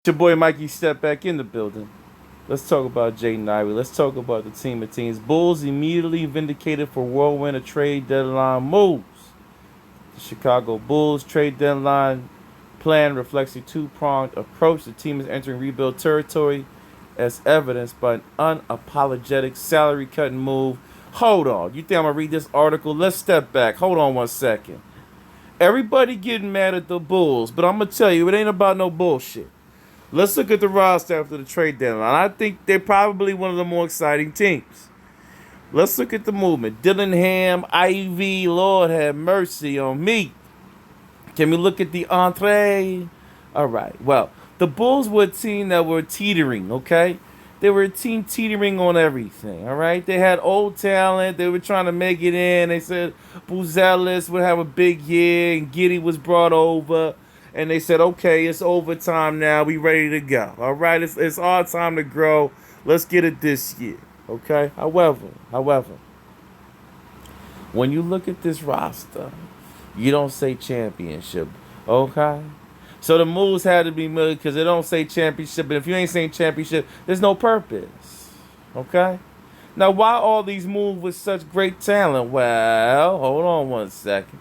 Your boy Mikey stepped back in the building. Let's talk about Jaden Ivey. Let's talk about the team of teams. Bulls immediately vindicated for whirlwind of trade deadline moves. The Chicago Bulls trade deadline plan reflects a two-pronged approach. The team is entering rebuild territory as evidenced by an unapologetic salary cutting move. Hold on. You think I'm going to read this article? Let's step back. Hold on 1 second. Everybody getting mad at the Bulls, but I'm going to tell you, it ain't about no bullshit. Let's look at the roster after the trade deadline. I think they're probably one of the more exciting teams. Let's look at the movement. Dillingham, Ivy, Lord have mercy on me. Can we look at the entree? All right. Well, the Bulls were a team that were teetering, okay? They were a team teetering on everything, all right? They had old talent. They were trying to make it in. They said Buzelis would have a big year, and Giddey was brought over. And they said, okay, it's overtime now. We ready to go. All right, it's our time to grow. Let's get it this year, okay? However, when you look at this roster, you don't say championship, okay? So the moves had to be made because they don't say championship. And if you ain't saying championship, there's no purpose, okay? Now, why all these moves with such great talent? Well, hold on 1 second.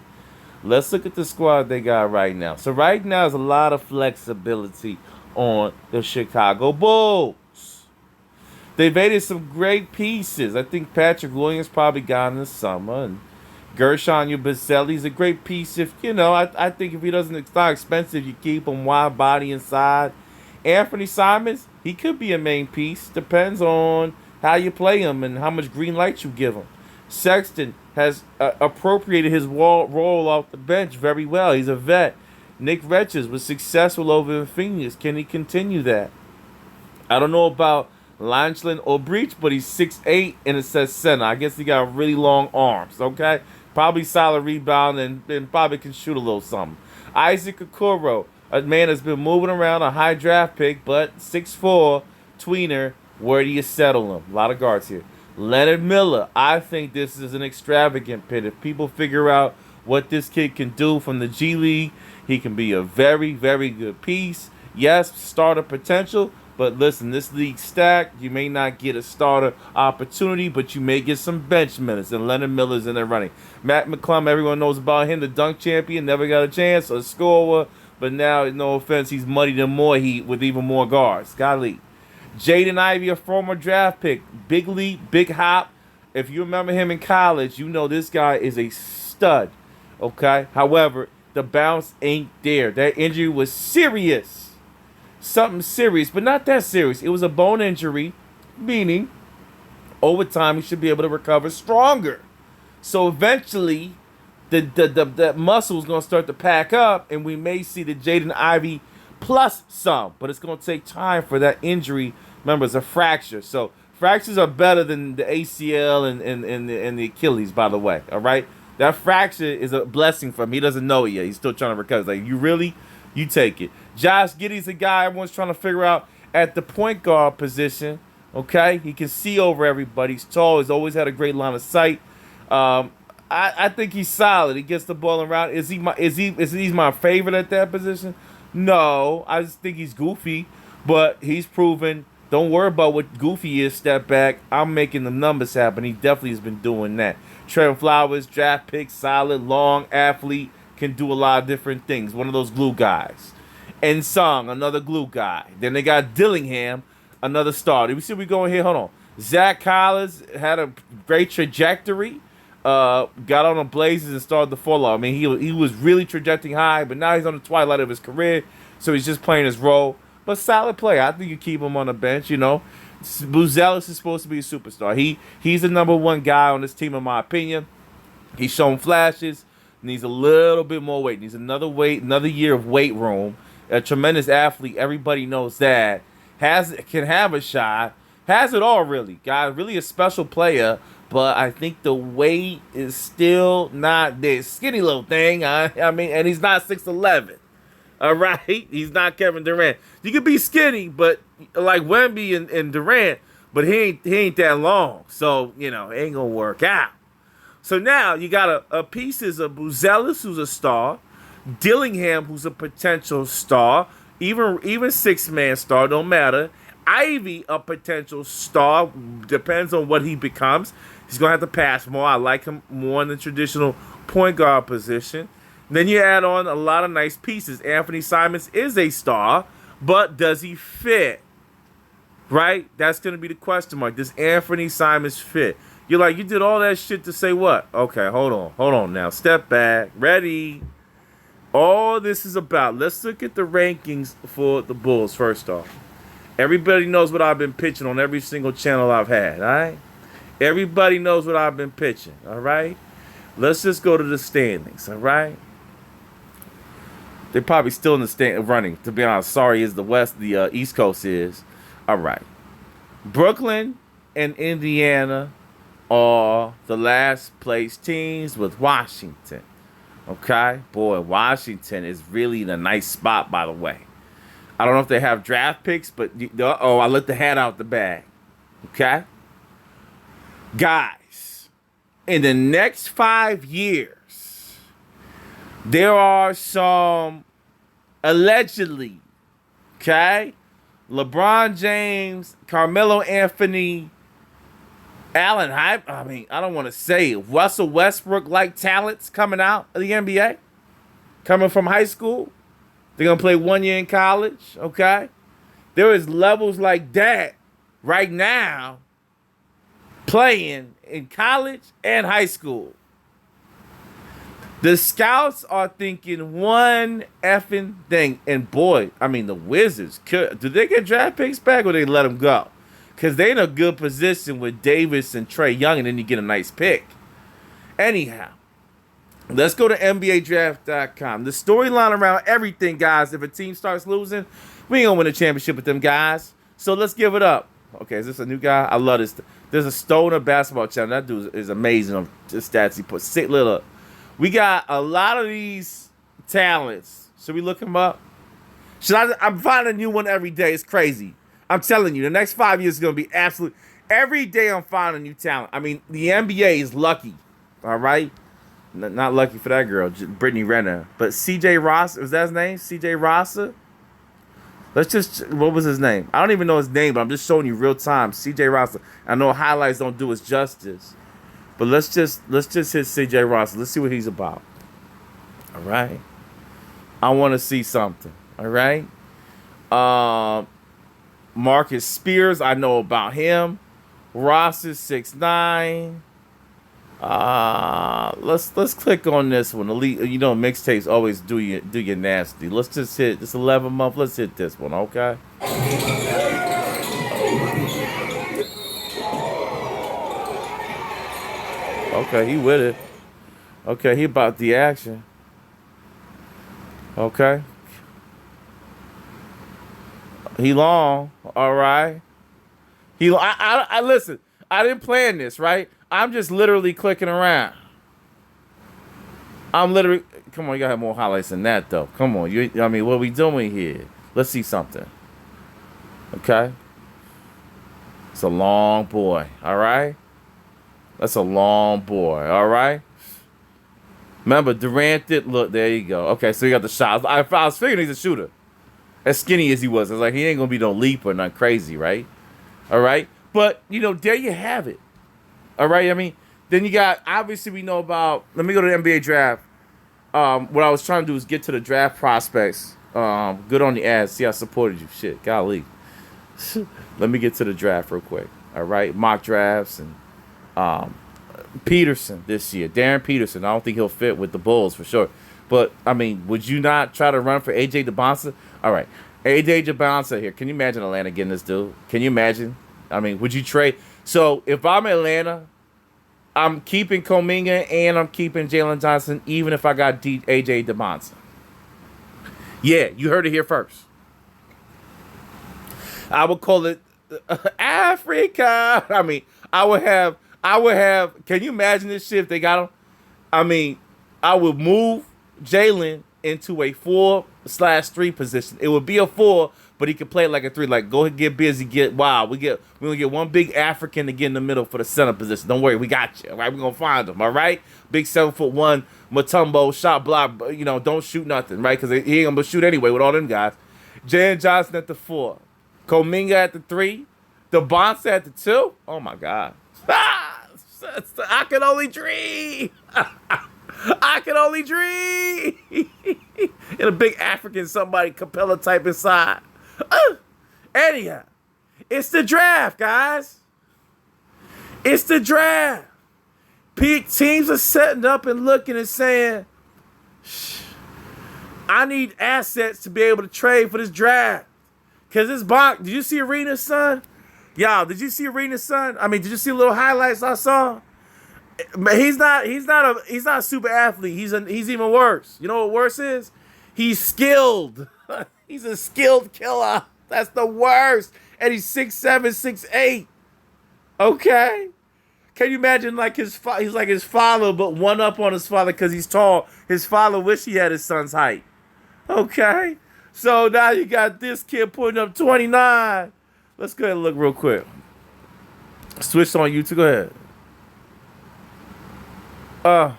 Let's look at the squad they got right now. So right now there's a lot of flexibility on the Chicago Bulls. They've added some great pieces. I think Patrick Williams probably got in the summer. And Gershon Yabusele's a great piece. If I think if he doesn't, it's not expensive, you keep him wide body inside. Anthony Simons, he could be a main piece. Depends on how you play him and how much green light you give him. Sexton has appropriated his role off the bench very well. He's a vet. Nick Retches was successful over in Phoenix. Can he continue that? I don't know about Lancelin or Breach, but he's 6'8", and it says center. I guess he got really long arms, okay? Probably solid rebound and probably can shoot a little something. Isaac Okoro, a man that's been moving around, a high draft pick, but 6'4", tweener. Where do you settle him? A lot of guards here. Leonard Miller, I think this is an extravagant pick. If people figure out what this kid can do from the G League, he can be a very, very good piece. Yes, starter potential, but listen, this league's stacked. You may not get a starter opportunity, but you may get some bench minutes, and Leonard Miller's in there running. Matt McClung, everyone knows about him, the dunk champion, never got a chance, a scorer, but now, no offense, he's muddied in more heat with even more guards. Golly. Jaden Ivey, a former draft pick. Big leap, big hop. If you remember him in college, you know this guy is a stud. Okay? However, the bounce ain't there. That injury was serious. Something serious, but not that serious. It was a bone injury, meaning over time he should be able to recover stronger. So eventually, the muscle is going to start to pack up, and we may see the Jaden Ivey plus some, but it's going to take time for that injury. Remember, it's a fracture. So fractures are better than the ACL and the Achilles, by the way. All right? That fracture is a blessing for him. He doesn't know it yet. He's still trying to recover. It's like, you really? You take it. Josh Giddey's a guy everyone's trying to figure out at the point guard position. Okay? He can see over everybody. He's tall. He's always had a great line of sight. I think he's solid. He gets the ball around. Is he my favorite at that position? No, I just think he's goofy, but he's proven. Don't worry about what goofy is. Step back. I'm making the numbers happen. He definitely has been doing that. Trevor Flowers, draft pick, solid, long athlete, can do a lot of different things. One of those glue guys. And Song, another glue guy. Then they got Dillingham, another starter. We see we going here. Hold on. Zach Collins had a great trajectory. Got on the Blazers and started to fall off. I mean, he was really trajecting high, but now he's on the twilight of his career, so he's just playing his role. But solid player. I think you keep him on the bench, Buzelis is supposed to be a superstar. He's the number one guy on this team, in my opinion. He's shown flashes. Needs a little bit more weight. Needs another year of weight room. A tremendous athlete. Everybody knows that. Can have a shot. Has it all, really. Guy, really a special player. But I think the weight is still not this skinny little thing. I mean, and he's not 6'11". All right? He's not Kevin Durant. You could be skinny, but like Wemby and Durant, but he ain't that long. So, it ain't going to work out. So now you got a pieces of Buzelis, who's a star, Dillingham, who's a potential star, Even 6-man star don't matter. Ivy, a potential star, depends on what he becomes. He's gonna have to pass more. I like him more in the traditional point guard position. Then you add on a lot of nice pieces. Anthony Simons is a star, but does he fit? Right? That's gonna be the question mark. Does Anthony Simons fit? You're like, you did all that shit to say what? Okay, hold on now. Step back. Ready. All this is about. Let's look at the rankings for the Bulls first off. Everybody knows what I've been pitching on every single channel I've had, all right? Everybody knows what I've been pitching, all right? Let's just go to the standings, all right? They're probably still in the running, to be honest. Sorry is the East Coast is. All right. Brooklyn and Indiana are the last place teams with Washington. Okay? Boy, Washington is really in a nice spot, by the way. I don't know if they have draft picks, but I let the hat out the bag. Okay? Guys, in the next 5 years, there are some allegedly, okay, LeBron James, Carmelo Anthony, I don't want to say it, Russell Westbrook-like talents coming out of the NBA, coming from high school. They're going to play 1 year in college, okay? There is levels like that right now playing in college and high school. The scouts are thinking one effing thing. And boy, the Wizards, do they get draft picks back or they let them go? Because they're in a good position with Davis and Trae Young, and then you get a nice pick. Anyhow, let's go to NBADraft.com. The storyline around everything, guys, if a team starts losing, we ain't going to win a championship with them guys. So let's give it up. Okay, is this a new guy? I love this. There's a Stoner basketball channel. That dude is amazing on the stats he put. Look. We got a lot of these talents. Should we look them up? I'm finding a new one every day. It's crazy. I'm telling you, the next 5 years is going to be absolute. Every day I'm finding a new talent. The NBA is lucky. All right? Not lucky for that girl, Brittany Renner. But CJ Ross, was that his name? CJ Rosser? What was his name? I don't even know his name, but I'm just showing you real time. CJ Rosser. I know highlights don't do it justice. But let's just hit CJ Rosser. Let's see what he's about. All right. I want to see something. All right. Marcus Spears, I know about him. Ross is 6'9". Let's click on this one. Elite, mixtapes always do you nasty. Let's just hit this 11 month. Let's hit this one, okay? Okay, he with it. Okay, he about the action. Okay. He long. All right. I listen. I didn't plan this, right? I'm just literally clicking around. Come on, you gotta have more highlights than that, though. Come on, what are we doing here? Let's see something. Okay. It's a long boy. All right. That's a long boy. All right. Remember, Durant did look. There you go. Okay, so he got the shot. I was figuring he's a shooter. As skinny as he was, I was like, he ain't gonna be no leaper, not crazy, right? All right. But there you have it. All right. Then you got, obviously we know about. Let me go to the NBA draft. What I was trying to do is get to the draft prospects. Good on the ads. See, I supported you. Shit, golly. Let me get to the draft real quick. All right, mock drafts and Peterson this year. Darren Peterson. I don't think he'll fit with the Bulls for sure. But would you not try to run for AJ DeBonsa? All right, AJ DeBonsa here. Can you imagine Atlanta getting this dude? Can you imagine? Would you trade? So if I'm Atlanta, I'm keeping Kuminga and I'm keeping Jalen Johnson, even if I got AJ DeBonsa. Yeah, you heard it here first. I would call it Africa. I would have. Can you imagine this shit if they got him? I would move Jalen into a 4/3 position. It would be a 4, but he could play like a 3. Like, go ahead, get busy, get wild. We're gonna get one big African to get in the middle for the center position. Don't worry, we got you. All right, we're gonna find him. All right, big 7'1" Mutombo, shot block. Don't shoot nothing, right? Because he ain't gonna shoot anyway with all them guys. Jan Johnson at the 4. Kominga at the 3. Devonta at the 2. Oh my God. I can only dream. I can only dream. And a big African somebody Capella type inside. Anyhow, it's the draft, guys. It's the draft. Peak teams are setting up and looking and saying, I need assets to be able to trade for this draft. Because this bonk, did you see Arena's son? Y'all, did you see Arena's son? I mean, did you see little highlights I saw? But he's not a super athlete. He's even worse. You know what worse is? He's skilled. He's a skilled killer. That's the worst. And he's 6'7", 6'8". Okay. Can you imagine like he's like his father, but one up on his father because he's tall. His father wish he had his son's height. Okay. So now you got this kid putting up 29. Let's go ahead and look real quick. Switch on YouTube. Go ahead.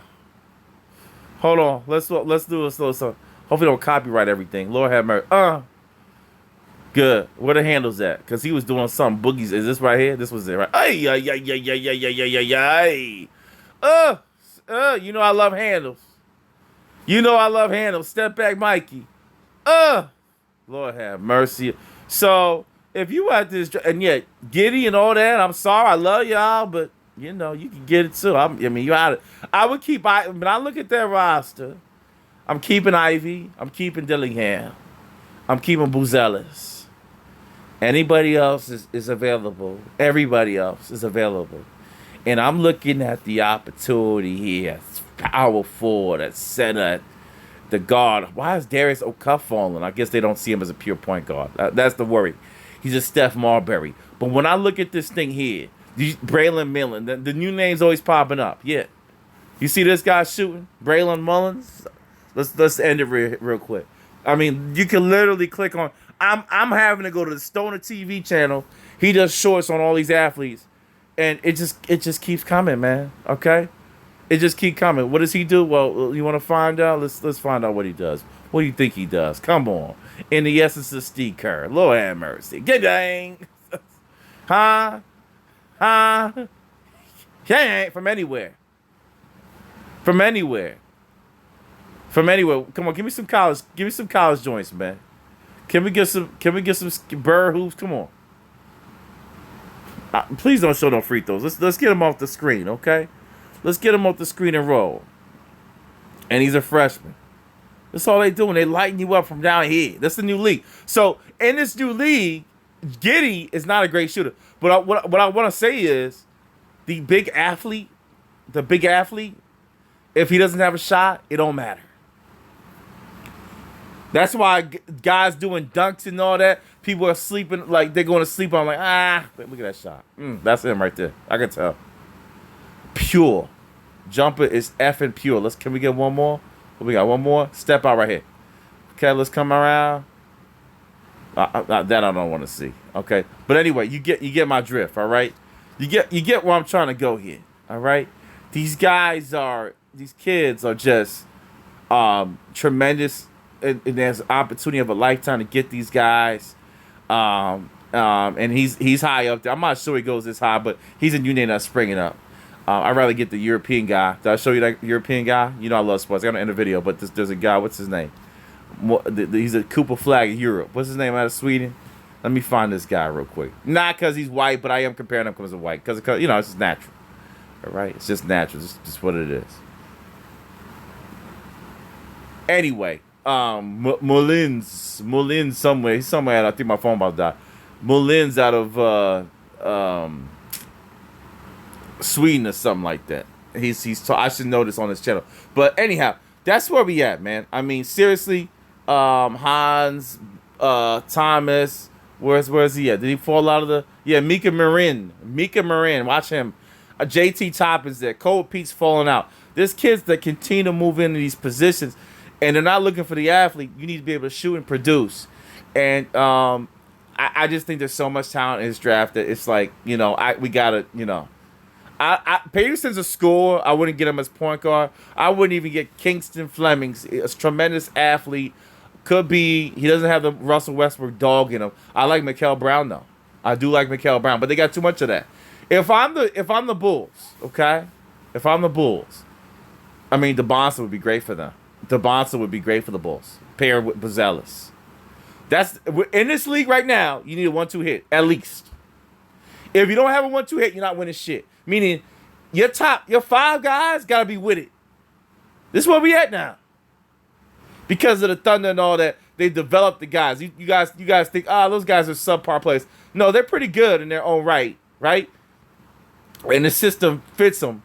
Hold on. Let's do a slow song. Hopefully don't copyright everything. Lord have mercy. Good. Where the handles at? Because he was doing some boogies. Is this right here? This was it, right? Ay. You know I love handles. You know I love handles. Step back, Mikey. Lord have mercy. So, if you at this, and yet, Giddy and all that, I'm sorry, I love y'all, but, you know, you can get it too. I mean, you out. I would keep, when I look at that roster, I'm keeping Ivy. I'm keeping Dillingham. I'm keeping Buzelis. Anybody else is available. Everybody else is available. And I'm looking at the opportunity here. Power forward, at center, the guard. Why is Darius O'Cuff falling? I guess they don't see him as a pure point guard. That's the worry. He's a Steph Marbury. But when I look at this thing here, Braylon Millen, the new name's always popping up. Yeah. You see this guy shooting? Braylon Mullins? Let's end it real quick. I mean, you can literally click on. I'm having to go to the Stoner TV channel. He does shorts on all these athletes, and it just keeps coming, man. Okay, it just keeps coming. What does he do? Well, you want to find out? Let's find out what he does. What do you think he does? Come on. In the essence of Steve Kerr, Lord have mercy. Get dang, huh? He ain't from anywhere. From anywhere. Come on, give me some college joints, man. Can we get some Burr hoops? Come on. Please don't show no free throws. Let's get him off the screen, okay? Let's get him off the screen and roll. And he's a freshman. That's all they doing. They lighten you up from down here. That's the new league. So in this new league, Giddy is not a great shooter. But what I want to say is, the big athlete, if he doesn't have a shot, it don't matter. That's why guys doing dunks and all that, people are sleeping, like they're going to sleep on, like, but look at that shot. That's him right there. I can tell. Pure. Jumper is effing pure. Can we get one more? We got one more. Step out right here. Okay, let's come around. That I don't want to see. Okay, but anyway, you get my drift. All right, you get where I'm trying to go here. All right, these kids are just tremendous. And there's an opportunity of a lifetime to get these guys. And he's high up there. I'm not sure he goes this high, but he's a new name that's springing up. I'd rather get the European guy. Did I show you that European guy? You know I love sports. I got to end the video, but there's a guy. What's his name? He's a Cooper flag of Europe. What's his name out of Sweden? Let me find this guy real quick. Not because he's white, but I am comparing him because he's white. Because it's just natural. All right? It's just natural. It's just what it is. Anyway. Mullins somewhere. He's somewhere. I think my phone about to die. Mullins out of Sweden or something like that. I should know this on his channel. But anyhow, that's where we at, man. I mean, seriously, Hans, Thomas, where's he at? Did he fall out of the? Yeah, Mika Marin. Watch him. JT Toppin's there. Cole Pete's falling out. There's kids that continue to move into these positions. And they're not looking for the athlete. You need to be able to shoot and produce. And I just think there's so much talent in this draft that it's like, we got to, Peterson's a scorer. I wouldn't get him as point guard. I wouldn't even get Kingston Fleming, a tremendous athlete, Could be he doesn't have the Russell Westbrook dog in him. I like Mikael Brown though. I do like Mikael Brown, but they got too much of that. If I'm the Bulls, okay? If I'm the Bulls, I mean DeBonsa would be great for them. DeBonsa would be great for the Bulls. Paired with Buzelis. That's in this league right now, you need a 1-2 hit, at least. If you don't have a 1-2 hit, you're not winning shit. Meaning your 5 guys gotta be with it. This is where we at now. Because of the Thunder and all that, they developed the guys. You guys think, those guys are subpar players. No, they're pretty good in their own right? And the system fits them.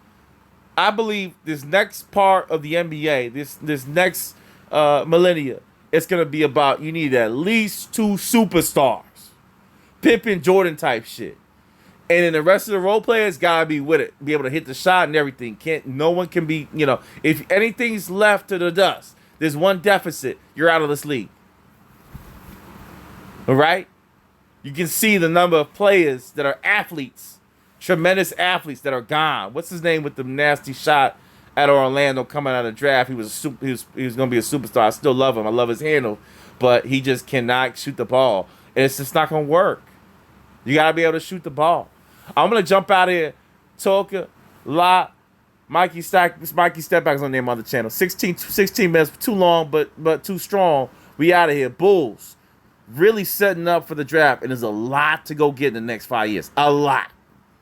I believe this next part of the NBA, this next millennia, it's gonna be about you need at least 2 superstars, Pippen, Jordan type shit, and then the rest of the role players gotta be with it, be able to hit the shot and everything. No one can be, if anything's left to the dust. There's one deficit, you're out of this league. All right? You can see the number of players that are athletes, tremendous athletes that are gone. What's his name with the nasty shot at Orlando coming out of the draft? He was going to be a superstar. I still love him. I love his handle, but he just cannot shoot the ball. And it's just not going to work. You got to be able to shoot the ball. I'm going to jump out of here. Talker, lot. Mikey Stepback is on their mother channel. 16 minutes, too long, but too strong. We out of here. Bulls really setting up for the draft, and there's a lot to go get in the next 5 years. A lot.